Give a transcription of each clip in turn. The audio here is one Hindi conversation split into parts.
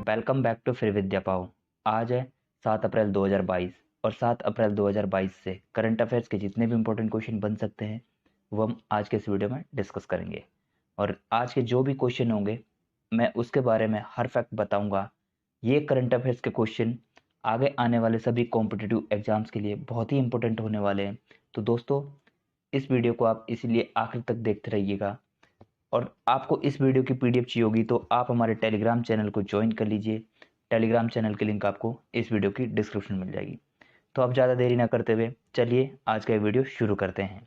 वेलकम बैक टू फिर विद्या पाओ। आज है 7 अप्रैल 2022 और 7 अप्रैल 2022 से करंट अफेयर्स के जितने भी इंपॉर्टेंट क्वेश्चन बन सकते हैं वो हम आज के इस वीडियो में डिस्कस करेंगे। और आज के जो भी क्वेश्चन होंगे मैं उसके बारे में हर फैक्ट बताऊंगा। ये करंट अफेयर्स के क्वेश्चन आगे आने वाले सभी कॉम्पिटिटिव एग्जाम्स के लिए बहुत ही इंपॉर्टेंट होने वाले हैं। तो दोस्तों, इस वीडियो को आप इसीलिए आखिर तक देखते रहिएगा। और आपको इस वीडियो की पीडीएफ चाहिए होगी तो आप हमारे टेलीग्राम चैनल को ज्वाइन कर लीजिए। टेलीग्राम चैनल की लिंक आपको इस वीडियो की डिस्क्रिप्शन में मिल जाएगी। तो अब ज़्यादा देरी ना करते हुए चलिए आज का वीडियो शुरू करते हैं।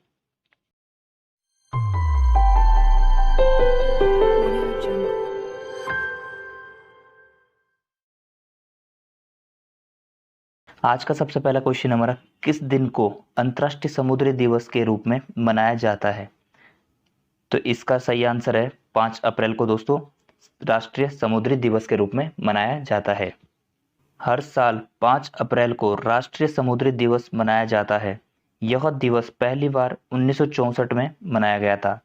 आज का सबसे पहला क्वेश्चन हमारा, किस दिन को अंतर्राष्ट्रीय समुद्री दिवस के रूप में मनाया जाता है? तो इसका सही आंसर है 5 अप्रैल को दोस्तों राष्ट्रीय समुद्री दिवस के रूप में मनाया जाता है। हर साल 5 अप्रैल को राष्ट्रीय समुद्री दिवस मनाया जाता है। यह दिवस पहली बार 1964 में मनाया गया था।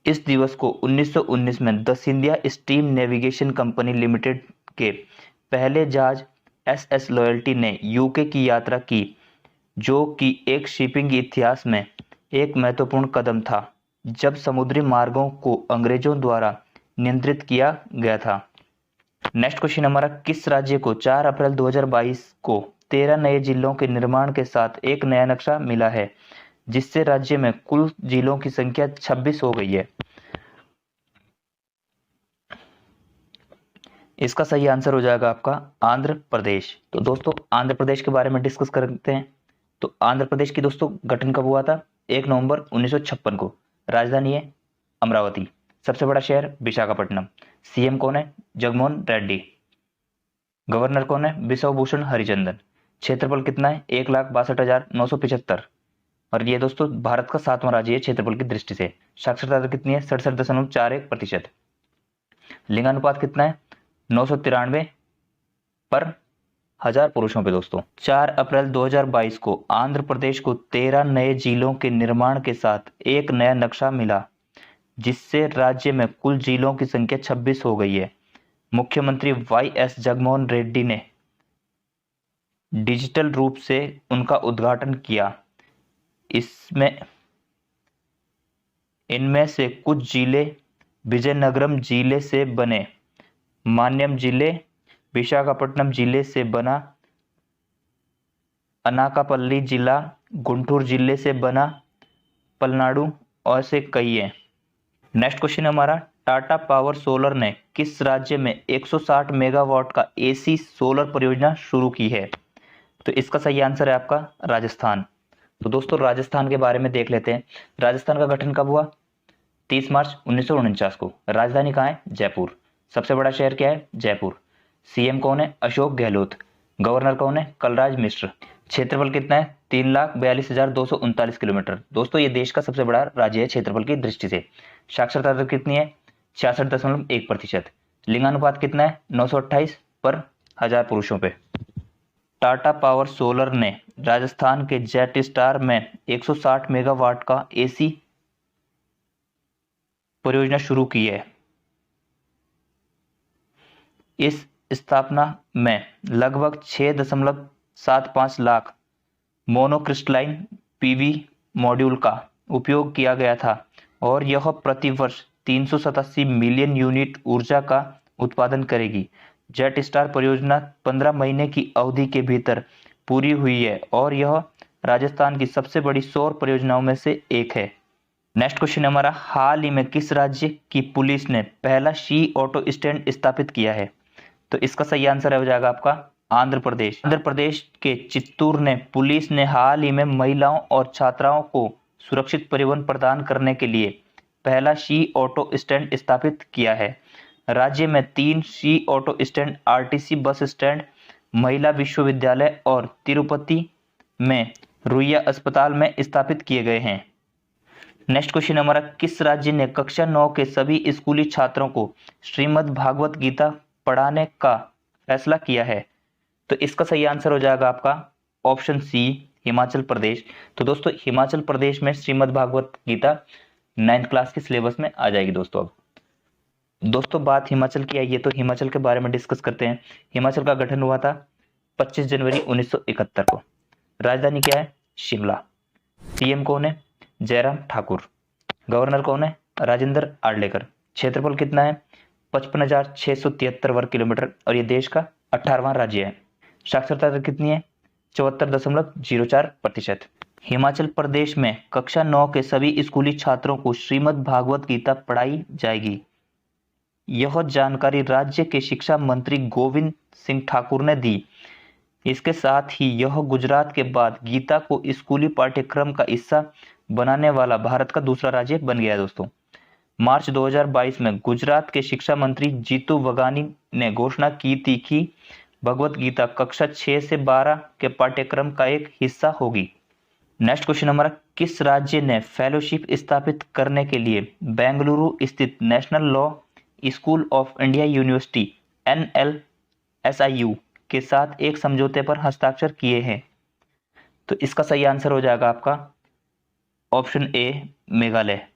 इस दिवस को 1919 में the Scindia steam navigation company limited के पहले जहाज SS लॉयल्टी ने यूके की यात्रा की, जो कि एक शिपिंग इतिहास में एक महत्वपूर्ण कदम था जब समुद्री मार्गों को अंग्रेजों द्वारा नियंत्रित किया गया था। नेक्स्ट क्वेश्चन हमारा, किस राज्य को 4 अप्रैल 2022 को 13 नए जिलों के निर्माण के साथ एक नया नक्शा मिला है, जिससे राज्य में कुल जिलों की संख्या 26 हो गई है? इसका सही आंसर हो जाएगा आपका आंध्र प्रदेश। तो दोस्तों, आंध्र प्रदेश के बारे में डिस्कस करते हैं। तो आंध्र प्रदेश की दोस्तों गठन कब हुआ था? 1 नवंबर 1956 को। राजधानी है अमरावती। सबसे बड़ा शहर विशाखापट्टनम। सीएम कौन है? जगनमोहन रेड्डी। गवर्नर कौन है? बिश्व भूषण हरिचंदन। क्षेत्रफल कितना है? 1,62,975। और ये दोस्तों भारत का 7वां राज्य है क्षेत्रफल की दृष्टि से। साक्षरता दर कितनी है? 67.41%। लिंगानुपात कितना है? 993 पर 1000 पुरुषों पे दोस्तों। 4 अप्रैल 2022 को आंध्र प्रदेश को 13 नए जिलों के निर्माण के साथ एक नया नक्शा मिला, जिससे राज्य में कुल जिलों की संख्या 26 हो गई है। मुख्यमंत्री YS जगनमोहन रेड्डी ने डिजिटल रूप से उनका उद्घाटन किया। इनमें से कुछ जिले विजयनगरम जिले से बने, मान्यम जिले विशाखापट्टनम जिले से बना, अनाकापल्ली जिला गुंटूर जिले से बना, पलनाडु और से कई है। नेक्स्ट क्वेश्चन हमारा, टाटा पावर सोलर ने किस राज्य में 160 मेगावाट का AC सोलर परियोजना शुरू की है? तो इसका सही आंसर है आपका राजस्थान। तो दोस्तों राजस्थान के बारे में देख लेते हैं। राजस्थान का गठन कब हुआ? 30 मार्च 1949 को। राजधानी कहाँ है? जयपुर। सबसे बड़ा शहर क्या है? जयपुर। सीएम कौन है? अशोक गहलोत। गवर्नर कौन है? कलराज मिश्र। क्षेत्रफल कितना है? 3,42,239 किलोमीटर। दोस्तों ये देश का सबसे बड़ा राज्य है क्षेत्रफल की दृष्टि से। साक्षरता दर कितनी है? 66.1%। लिंगानुपात कितना है? 928 पर 1000 पुरुषों पे। टाटा पावर सोलर ने राजस्थान के जेट स्टार में 160 मेगावाट का AC परियोजना शुरू की है। इस स्थापना में लगभग 6.75 लाख मोनोक्रिस्टलाइन PV मॉड्यूल का उपयोग किया गया था और यह प्रति वर्ष 387 मिलियन यूनिट ऊर्जा का उत्पादन करेगी। जेट स्टार परियोजना 15 महीने की अवधि के भीतर पूरी हुई है और यह राजस्थान की सबसे बड़ी सौर परियोजनाओं में से एक है। नेक्स्ट क्वेश्चन हमारा, हाल ही में किस राज्य की पुलिस ने पहला शी ऑटो स्टैंड स्थापित किया है? तो इसका सही आंसर हो जाएगा आपका आंध्र प्रदेश। आंध्र प्रदेश के चित्तूर ने पुलिस ने हाल ही में महिलाओं और छात्राओं को सुरक्षित परिवहन प्रदान करने के लिए पहला शी ऑटो स्टैंड स्थापित किया है। राज्य में 3 she auto stand RTC bus stand, महिला विश्वविद्यालय और तिरुपति में रुइया अस्पताल में स्थापित किए गए हैं। नेक्स्ट क्वेश्चन हमारा, किस राज्य ने कक्षा 9 के सभी स्कूली छात्रों को श्रीमद् भागवत गीता पढ़ाने का फैसला किया है? तो इसका सही आंसर हो जाएगा आपका ऑप्शन C, हिमाचल प्रदेश। तो दोस्तों हिमाचल प्रदेश में श्रीमद् भागवत गीता 9th क्लास के सिलेबस में आ जाएगी दोस्तों। अब दोस्तों बात हिमाचल की आई है तो हिमाचल के बारे में डिस्कस करते हैं। हिमाचल का गठन हुआ था 25 जनवरी 1971 को। राजधानी क्या है? शिमला। सीएम कौन है? जयराम ठाकुर। गवर्नर कौन है? राजेंद्र आर्लेकर। क्षेत्रफल कितना है? 55,673 वर्ग किलोमीटर और ये देश का 18वां राज्य है। साक्षरता दर कितनी है? 74.04%। हिमाचल प्रदेश में कक्षा 9 के सभी स्कूली छात्रों को श्रीमद् भागवत गीता पढ़ाई जाएगी। यह जानकारी राज्य के शिक्षा मंत्री गोविंद सिंह ठाकुर ने दी। इसके साथ ही यह गुजरात के बाद गीता को स्कूली पाठ्यक्रम का हिस्सा बनाने वाला भारत का दूसरा राज्य बन गया है। दोस्तों मार्च 2022 में गुजरात के शिक्षा मंत्री जीतू वघानी ने घोषणा की थी कि भगवत गीता कक्षा 6 से 12 के पाठ्यक्रम का एक हिस्सा होगी। नेक्स्ट क्वेश्चन हमारा, किस राज्य ने फेलोशिप स्थापित करने के लिए बेंगलुरु स्थित national law school of India university NLSIU के साथ एक समझौते पर हस्ताक्षर किए हैं? तो इसका सही आंसर हो जाएगा आपका ऑप्शन ए, मेघालय।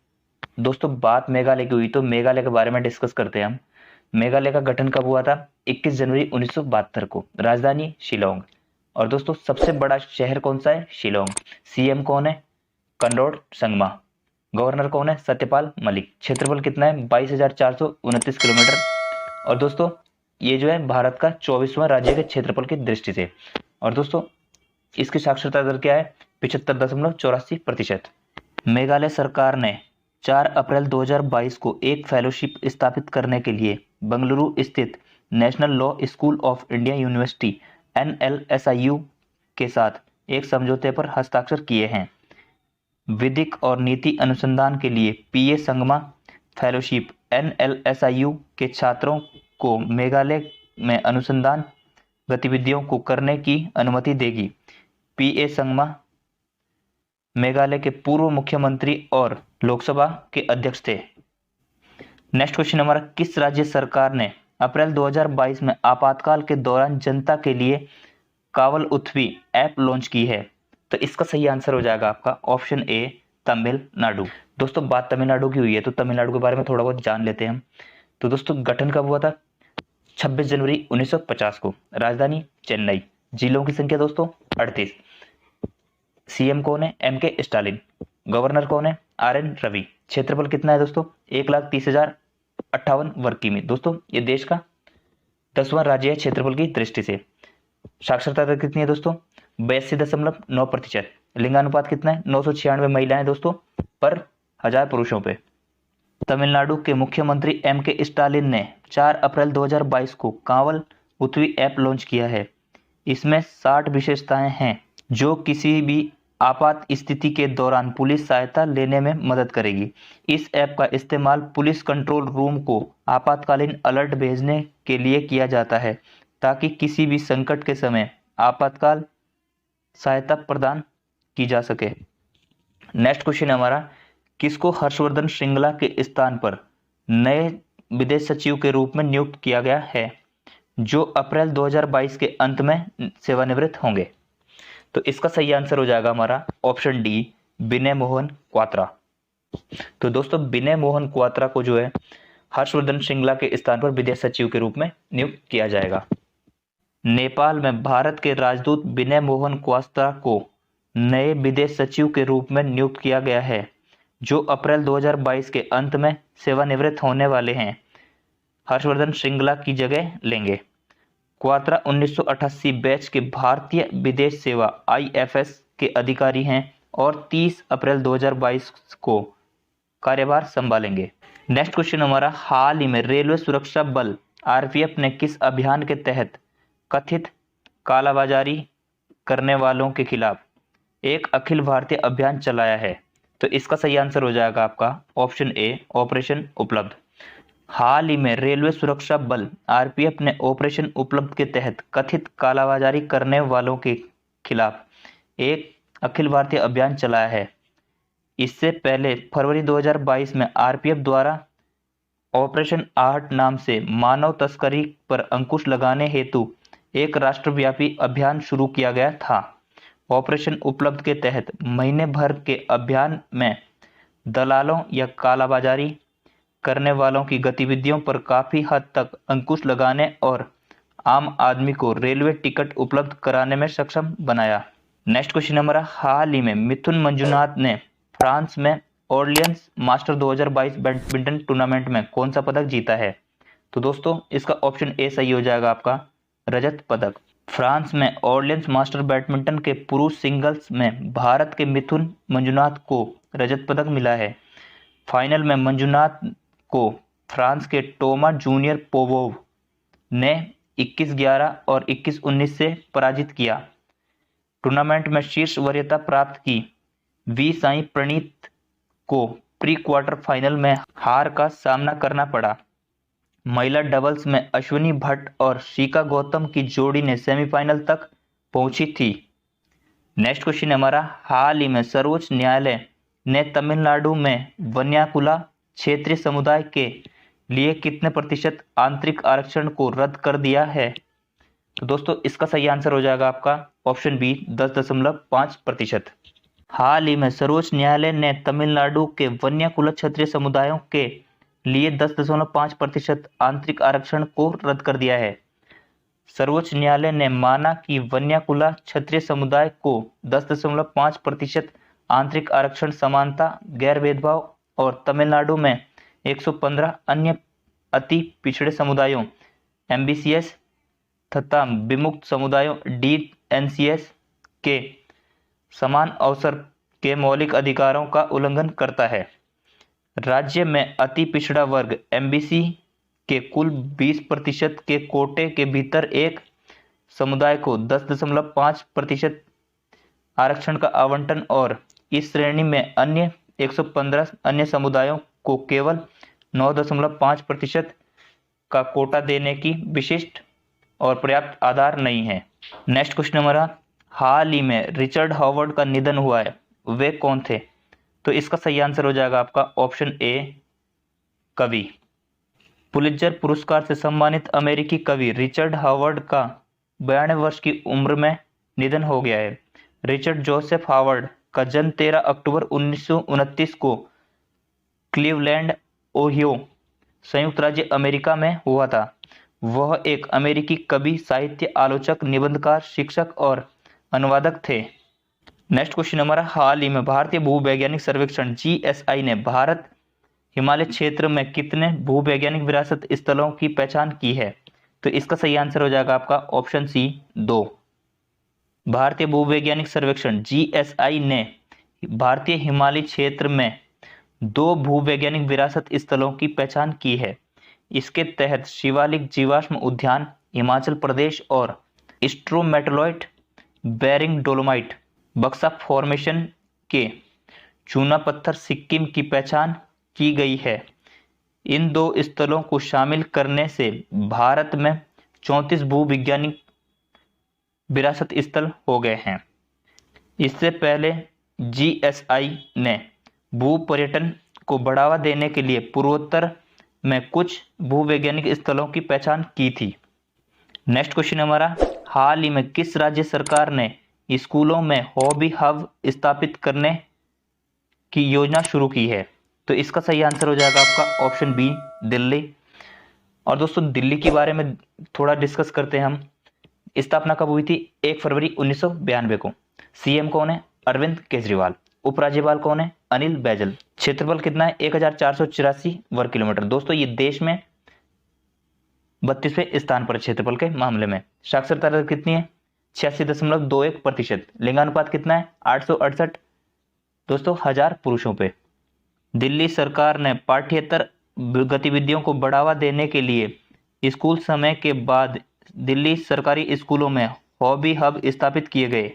दोस्तों बात मेघालय की हुई तो मेघालय के बारे में डिस्कस करते हैं हम। मेघालय का गठन कब हुआ था? 21 जनवरी 1972 को। राजधानी शिलोंग। और दोस्तों सबसे बड़ा शहर कौन सा है? शिलोंग। सीएम कौन है? कंडोर संगमा। गवर्नर कौन है? सत्यपाल मलिक। क्षेत्रफल कितना है? 22,429 किलोमीटर। और दोस्तों ये जो है भारत का 24वां राज्य के क्षेत्रफल की दृष्टि से। और दोस्तों इसकी साक्षरता दर क्या है? 75.84%। मेघालय सरकार ने 4 अप्रैल 2022 को एक फेलोशिप स्थापित करने के लिए बेंगलुरु स्थित national law school of India university NLSIU के साथ एक समझौते पर हस्ताक्षर किए हैं। विधिक और नीति अनुसंधान के लिए PA संगमा फेलोशिप NLSIU के छात्रों को मेघालय में अनुसंधान गतिविधियों को करने की अनुमति देगी। PA संगमा मेघालय के पूर्व मुख्यमंत्री और लोकसभा के अध्यक्ष थे। नेक्स्ट क्वेश्चन हमारा, किस राज्य सरकार ने अप्रैल 2022 में आपातकाल के दौरान जनता के लिए कावल उथवी ऐप लॉन्च की है? तो इसका सही आंसर हो जाएगा आपका ऑप्शन ए, तमिलनाडु। दोस्तों बात तमिलनाडु की हुई है तो तमिलनाडु के बारे में थोड़ा बहुत जान लेते हैं हम। तो दोस्तों गठन कब हुआ था? 26 जनवरी 1950 को। राजधानी चेन्नई। जिलों की संख्या दोस्तों 38। सीएम कौन है? MK Stalin. गवर्नर कौन है? RN रवि। क्षेत्रफल कितना है दोस्तों? 1,30,058 वर्ग किमी। दोस्तों ये देश का 10वां राज्य है क्षेत्रफल की दृष्टि से। साक्षरता दर कितनी है दोस्तों? 82.9%। लिंगानुपात कितना है? 996 महिलाएं दोस्तों पर 1000 पुरुषों पे। तमिलनाडु के मुख्यमंत्री MK स्टालिन ने 4 अप्रैल 2022 को कावल उथवी ऐप लॉन्च किया है। इसमें 60 विशेषताएं हैं जो किसी भी आपात स्थिति के दौरान पुलिस सहायता लेने में मदद करेगी। इस ऐप का इस्तेमाल पुलिस कंट्रोल रूम को आपातकालीन अलर्ट भेजने के लिए किया जाता है ताकि किसी भी संकट के समय आपातकाल सहायता प्रदान की जा सके। नेक्स्ट क्वेश्चन हमारा, किसको हर्षवर्धन श्रृंगला के स्थान पर नए विदेश सचिव के रूप में नियुक्त किया गया है जो अप्रैल 2022 के अंत में सेवानिवृत्त होंगे? तो इसका सही आंसर हो जाएगा हमारा ऑप्शन डी, विनय मोहन क्वात्रा। तो दोस्तों विनय मोहन क्वात्रा को जो है हर्षवर्धन श्रृंगला के स्थान पर विदेश सचिव के रूप में नियुक्त किया जाएगा। नेपाल में भारत के राजदूत विनय मोहन क्वात्रा को नए विदेश सचिव के रूप में नियुक्त किया गया है जो अप्रैल 2022 के अंत में सेवानिवृत्त होने वाले हैं। हर्षवर्धन श्रृंगला की जगह लेंगे। क्वात्रा 1988 बैच के भारतीय विदेश सेवा IFS के अधिकारी हैं और 30 अप्रैल 2022 को कार्यभार संभालेंगे। नेक्स्ट क्वेश्चन हमारा, हाल ही में रेलवे सुरक्षा बल RPF ने किस अभियान के तहत कथित कालाबाजारी करने वालों के खिलाफ एक अखिल भारतीय अभियान चलाया है? तो इसका सही आंसर हो जाएगा आपका ऑप्शन ए, ऑपरेशन उपलब्ध। हाल ही में रेलवे सुरक्षा बल RPF ने ऑपरेशन उपलब्ध के तहत कथित कालाबाजारी करने वालों के खिलाफ एक अखिल भारतीय अभियान चलाया है। इससे पहले फरवरी 2022 में RPF द्वारा ऑपरेशन आहट नाम से मानव तस्करी पर अंकुश लगाने हेतु एक राष्ट्रव्यापी अभियान शुरू किया गया था। ऑपरेशन उपलब्ध के तहत महीने भर के अभियान में दलालों या कालाबाजारी करने वालों की गतिविधियों पर काफी हद तक अंकुश लगाने और आम आदमी को रेलवे टिकट उपलब्ध कराने में सक्षम बनाया। नेक्स्ट क्वेश्चन नंबर है, हाल ही में मिथुन मंजुनाथ ने फ्रांस में ऑर्लियंस मास्टर 2022 बैडमिंटन टूर्नामेंट में कौन सा पदक जीता है? तो दोस्तों इसका ऑप्शन ए सही हो जाएगा आपका, रजत पदक। फ्रांस में ऑर्लियंस मास्टर बैडमिंटन के पुरुष सिंगल्स में भारत के मिथुन मंजुनाथ को रजत पदक मिला है। फाइनल में मंजुनाथ को फ्रांस के टोमा जूनियर पोवोव ने 21-11 और 21-19 से पराजित किया। टूर्नामेंट में शीर्ष वरीयता प्राप्त की वी साई प्रणीत को प्री क्वार्टर फाइनल में हार का सामना करना पड़ा। महिला डबल्स में अश्विनी भट्ट और शिखा गौतम की जोड़ी ने सेमीफाइनल तक पहुंची थी। नेक्स्ट क्वेश्चन हमारा, हाल ही में सर्वोच्च न्यायालय ने तमिलनाडु में वन्याकुला क्षेत्रीय समुदाय के लिए कितने प्रतिशत आंतरिक आरक्षण को रद्द कर दिया है? तो दोस्तों इसका सही आंसर हो जाएगा आपका ऑप्शन बी, 10.5%। हाल ही में सर्वोच्च न्यायालय ने तमिलनाडु के वन्याकुला क्षेत्रीय समुदायों के लिए 10.5% आंतरिक आरक्षण को रद्द कर दिया है। सर्वोच्च न्यायालय ने माना कि वन्याकुला क्षत्रिय समुदाय को 10.5% आंतरिक आरक्षण समानता, गैर भेदभाव और तमिलनाडु में 115 अन्य अति पिछड़े समुदायों एमबीसीएस तथा विमुक्त समुदायों डीएनसीएस के समान अवसर के मौलिक अधिकारों का उल्लंघन करता है। राज्य में अति पिछड़ा वर्ग एमबीसी के कुल 20% के कोटे के भीतर एक समुदाय को 10.5% आरक्षण का आवंटन और इस श्रेणी में अन्य 115 अन्य समुदायों को केवल 9.5% का कोटा देने की विशिष्ट और पर्याप्त आधार नहीं है। नेक्स्ट क्वेश्चन हमारा, हाल ही में रिचर्ड हॉवर्ड का निधन हुआ है, वे कौन थे? तो इसका सही आंसर हो जाएगा आपका ऑप्शन ए, कवि। पुलित्जर पुरस्कार से सम्मानित अमेरिकी कवि रिचर्ड हॉवर्ड का 92 वर्ष की उम्र में निधन हो गया है। रिचर्ड जोसेफ हॉवर्ड का जन्म 13 अक्टूबर 1929 को क्लीवलैंड, ओहियो, संयुक्त राज्य अमेरिका में हुआ था। वह एक अमेरिकी कवि, साहित्य आलोचक, निबंधकार, शिक्षक और अनुवादक थे। नेक्स्ट क्वेश्चन हमारा, हाल ही में भारतीय भूवैज्ञानिक सर्वेक्षण जीएसआई ने भारत हिमालय क्षेत्र में कितने भूवैज्ञानिक विरासत स्थलों की पहचान की है? तो इसका सही आंसर हो जाएगा आपका ऑप्शन सी, 2। भारतीय भूवैज्ञानिक सर्वेक्षण जीएसआई ने भारतीय हिमालय क्षेत्र में 2 भूवैज्ञानिक विरासत स्थलों की पहचान की है। इसके तहत शिवालिक जीवाश्म उद्यान हिमाचल प्रदेश और स्ट्रोमेटोलाइट बेरिंग डोलोमाइट बक्सा फॉर्मेशन के चूना पत्थर सिक्किम की पहचान की गई है। इन 2 स्थलों को शामिल करने से भारत में 34 भूवैज्ञानिक विरासत स्थल हो गए हैं। इससे पहले जीएसआई ने भू पर्यटन को बढ़ावा देने के लिए पूर्वोत्तर में कुछ भूवैज्ञानिक स्थलों की पहचान की थी। नेक्स्ट क्वेश्चन हमारा, हाल ही में किस राज्य सरकार ने स्कूलों में हॉबी हब स्थापित करने की योजना शुरू की है? तो इसका सही आंसर हो जाएगा आपका ऑप्शन बी, दिल्ली। और दोस्तों दिल्ली के बारे में थोड़ा डिस्कस करते हैं हम। स्थापना कब हुई थी? 1 फरवरी 1992 को। सीएम कौन है? अरविंद केजरीवाल। उपराज्यपाल कौन है? अनिल बैजल। क्षेत्रफल कितना है? 1484 वर्ग किलोमीटर। दोस्तों ये देश में 32वें स्थान पर क्षेत्रफल के मामले में। साक्षरता दर कितनी है? 86.21%। लिंगानुपात कितना है? 868 दोस्तों 1000 पुरुषों पे। दिल्ली सरकार ने पाठ्येतर गतिविधियों को बढ़ावा देने के लिए स्कूल समय के बाद दिल्ली सरकारी स्कूलों में हॉबी हब स्थापित किए गए।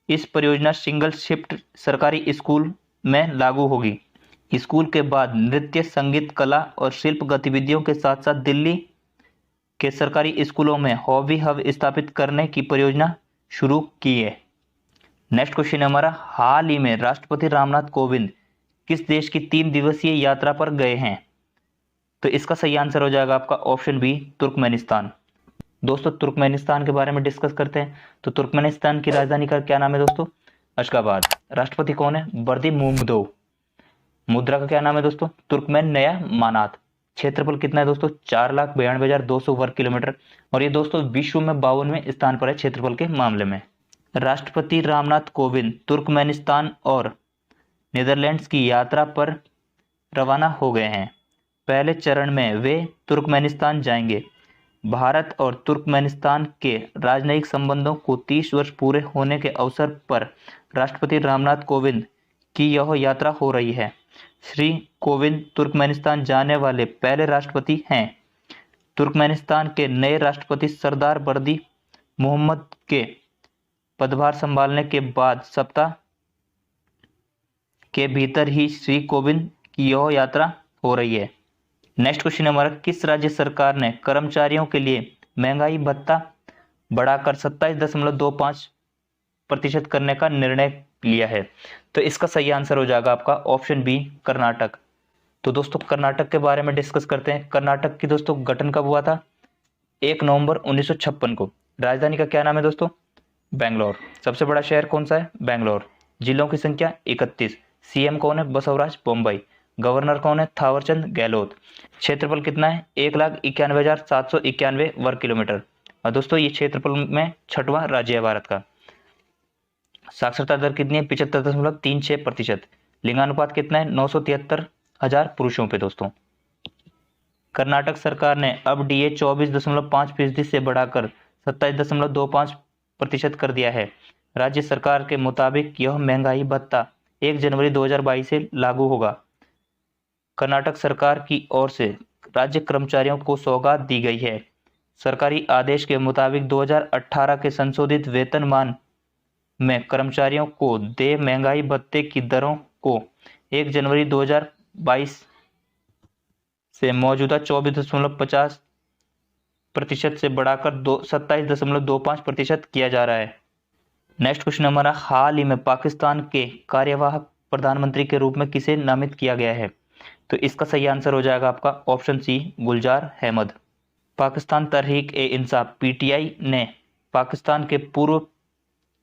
इस परियोजना सिंगल शिफ्ट सरकारी स्कूल में लागू होगी। स्कूल के बाद नृत्य, संगीत, कला और शिल्प गतिविधियों के साथ साथ दिल्ली के सरकारी स्कूलों में हॉबी हब स्थापित करने की परियोजना शुरू की है। नेक्स्ट क्वेश्चन है हमारा, हाल ही में राष्ट्रपति रामनाथ कोविंद किस देश की 3 दिवसीय यात्रा पर गए हैं? तो इसका सही आंसर हो जाएगा आपका ऑप्शन बी, तुर्कमेनिस्तान। दोस्तों तुर्कमेनिस्तान के बारे में डिस्कस करते हैं। तो तुर्कमेनिस्तान की राजधानी का क्या नाम है दोस्तों? अशगाबाद। राष्ट्रपति कौन है? बर्दी मुहम्मदोव। मुद्रा का क्या नाम है दोस्तों? तुर्कमेन नया मानात। क्षेत्रफल कितना है दोस्तों? 4,92,200 वर्ग किलोमीटर, और ये दोस्तों विश्व में 52वें स्थान पर है क्षेत्रफल के मामले में। राष्ट्रपति रामनाथ कोविंद तुर्कमेनिस्तान और नीदरलैंड्स की यात्रा पर रवाना हो गए हैं। पहले चरण में वे तुर्कमेनिस्तान जाएंगे। भारत और तुर्कमेनिस्तान के राजनयिक संबंधों को 30 वर्ष पूरे होने के अवसर पर राष्ट्रपति रामनाथ कोविंद की यह यात्रा हो रही है। श्री कोविंद तुर्कमेनिस्तान जाने वाले पहले राष्ट्रपति हैं। तुर्कमेनिस्तान के नए राष्ट्रपति सरदार बर्दी मोहम्मद के पदभार संभालने के बाद सप्ताह के भीतर ही श्री कोविंद की यह यात्रा हो रही है। नेक्स्ट क्वेश्चन हमारा, किस राज्य सरकार ने कर्मचारियों के लिए महंगाई भत्ता बढ़ाकर 27.25% करने का निर्णय लिया है? तो इसका सही आंसर हो जाएगा आपका ऑप्शन बी, कर्नाटक। तो दोस्तों कर्नाटक के बारे में डिस्कस करते हैं। कर्नाटक की दोस्तों गठन कब हुआ था? 1 नवंबर 1956 को। राजधानी का क्या नाम है दोस्तों? बेंगलोर। सबसे बड़ा शहर कौन सा है? बेंगलोर। जिलों की संख्या 31। सीएम कौन है? बसवराज बोम्मई। गवर्नर कौन है? थावरचंद गहलोत। क्षेत्रफल कितना है? 1,91,791 वर्ग किलोमीटर, और दोस्तों ये क्षेत्रफल में 6वां राज्य है भारत का। साक्षरता दर कितनी है? 75.36%। लिंगानुपात कितना है? 973,000 पुरुषों पे दोस्तों। कर्नाटक सरकार ने अब डीए 24.5% से बढ़ाकर 27.25% कर दिया है। राज्य सरकार के मुताबिक यह महंगाई भत्ता 1 जनवरी 2022 से लागू होगा। कर्नाटक सरकार की ओर से राज्य कर्मचारियों को सौगात दी गई है। सरकारी आदेश के मुताबिक 2018 के संशोधित वेतनमान में कर्मचारियों को देय महंगाई भत्ते की दरों को 1 जनवरी 2022 से मौजूदा 24.50% से बढ़ाकर 27.25% किया जा रहा है। नेक्स्ट क्वेश्चन हमारा, हाल ही में पाकिस्तान के कार्यवाहक प्रधानमंत्री के रूप में किसे नामित किया गया है? तो इसका सही आंसर हो जाएगा आपका ऑप्शन सी, गुलजार अहमद। पाकिस्तान तहरीक ए इंसाफ पीटीआई ने पाकिस्तान के पूर्व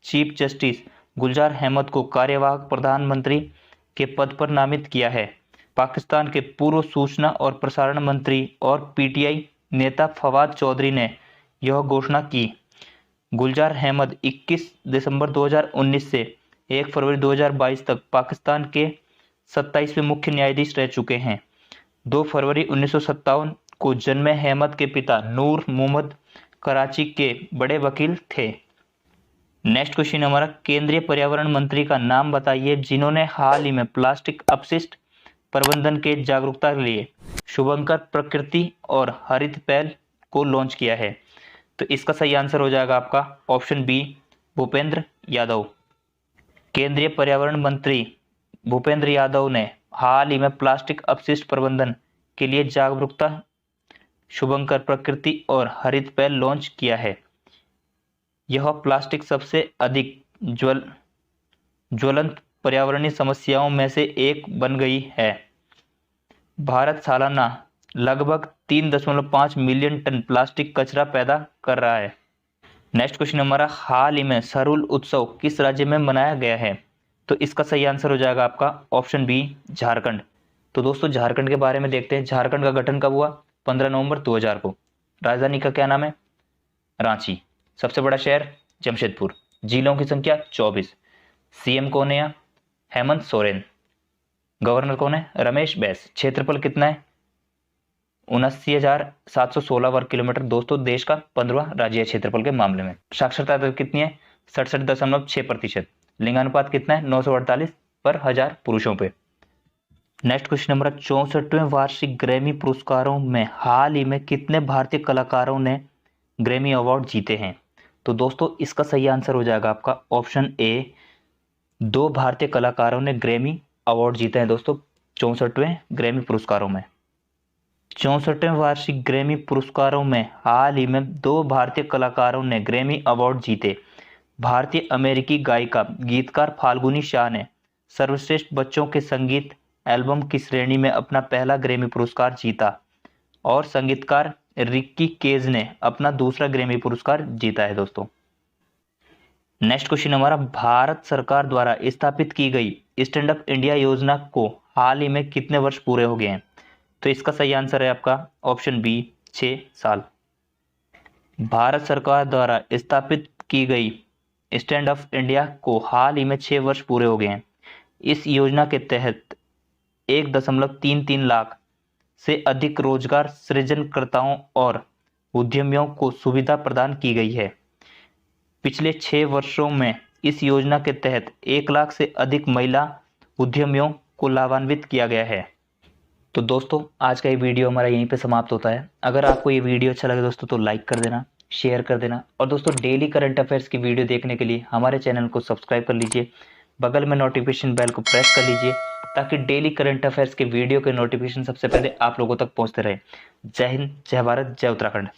चीफ जस्टिस गुलजार अहमद को कार्यवाहक प्रधानमंत्री के पद पर नामित किया है। पाकिस्तान के पूर्व सूचना और प्रसारण मंत्री और पीटीआई नेता फवाद चौधरी ने यह घोषणा की। गुलजार अहमद 21 दिसंबर 2019 से 1 फरवरी 2022 तक पाकिस्तान के 27वें मुख्य न्यायाधीश रह चुके हैं। 2 फरवरी 1957 को जन्मे अहमद के पिता नूर मोहम्मद कराची के बड़े वकील थे। नेक्स्ट क्वेश्चन हमारा, केंद्रीय पर्यावरण मंत्री का नाम बताइए जिन्होंने हाल ही में प्लास्टिक अपशिष्ट प्रबंधन के जागरूकता के लिए शुभंकर प्रकृति और हरित पहल को लॉन्च किया है। तो इसका सही आंसर हो जाएगा आपका ऑप्शन बी, भूपेंद्र यादव। केंद्रीय पर्यावरण मंत्री भूपेंद्र यादव ने हाल ही में प्लास्टिक अपशिष्ट प्रबंधन के लिए जागरूकता शुभंकर प्रकृति और हरित पहल लॉन्च किया है। यह प्लास्टिक सबसे अधिक ज्वलंत पर्यावरणीय समस्याओं में से एक बन गई है। भारत सालाना लगभग 3.5 मिलियन टन प्लास्टिक कचरा पैदा कर रहा है। नेक्स्ट क्वेश्चन हमारा, हाल ही में सरहुल उत्सव किस राज्य में मनाया गया है? तो इसका सही आंसर हो जाएगा आपका ऑप्शन बी, झारखंड। तो दोस्तों झारखंड के बारे में देखते हैं। झारखंड का गठन कब हुआ? 15 नवंबर 2000 को। राजधानी का क्या नाम है? रांची। सबसे बड़ा शहर जमशेदपुर। जिलों की संख्या 24। सीएम कौन है यहाँ? हेमंत सोरेन। गवर्नर कौन है? रमेश बैस। क्षेत्रफल कितना है? 79,716 वर्ग किलोमीटर। दोस्तों देश का 15वां राज्य है क्षेत्रफल के मामले में। साक्षरता दर कितनी है? 67.6%। लिंगानुपात कितना है? 948 पर 1000 पुरुषों पे। नेक्स्ट क्वेश्चन नंबर 64वें वार्षिक ग्रैमी पुरस्कारों में हाल ही में कितने भारतीय कलाकारों ने ग्रैमी अवार्ड जीते हैं? तो दोस्तों इसका सही आंसर हो जाएगा आपका ऑप्शन ए, 2 भारतीय कलाकारों ने ग्रैमी अवार्ड जीते हैं दोस्तों 64वें ग्रैमी पुरस्कारों में। 64वें वार्षिक ग्रैमी पुरस्कारों में हाल ही में 2 भारतीय कलाकारों ने ग्रैमी अवार्ड जीते। भारतीय अमेरिकी गायिका गीतकार फाल्गुनी शाह ने सर्वश्रेष्ठ बच्चों के संगीत एल्बम की श्रेणी में अपना पहला ग्रैमी पुरस्कार जीता, और संगीतकार रिक्की केज ने अपना दूसरा ग्रैमी पुरस्कार जीता है दोस्तों। नेक्स्ट क्वेश्चन हमारा, भारत सरकार द्वारा स्थापित की गई स्टैंड अप इंडिया योजना को हाल ही में कितने वर्ष पूरे हो गए हैं? तो इसका सही आंसर है आपका ऑप्शन बी 6 साल। भारत सरकार द्वारा स्थापित की गई स्टैंड अप इंडिया को हाल ही में 6 वर्ष पूरे हो गए हैं। इस योजना के तहत 1.33 लाख से अधिक रोजगार सृजनकर्ताओं और उद्यमियों को सुविधा प्रदान की गई है। पिछले 6 वर्षों में इस योजना के तहत 1 लाख से अधिक महिला उद्यमियों को लाभान्वित किया गया है। तो दोस्तों, आज का ये वीडियो हमारा यहीं पे समाप्त होता है। अगर आपको ये वीडियो अच्छा लगे दोस्तों तो लाइक कर देना, शेयर कर देना, और दोस्तों डेली करंट अफेयर्स की वीडियो देखने के लिए हमारे चैनल को सब्सक्राइब कर लीजिए। बगल में नोटिफिकेशन बेल को प्रेस कर लीजिए ताकि डेली करंट अफेयर्स के वीडियो के नोटिफिकेशन सबसे पहले आप लोगों तक पहुंचते रहे। जय हिंद, जय भारत, जय उत्तराखंड।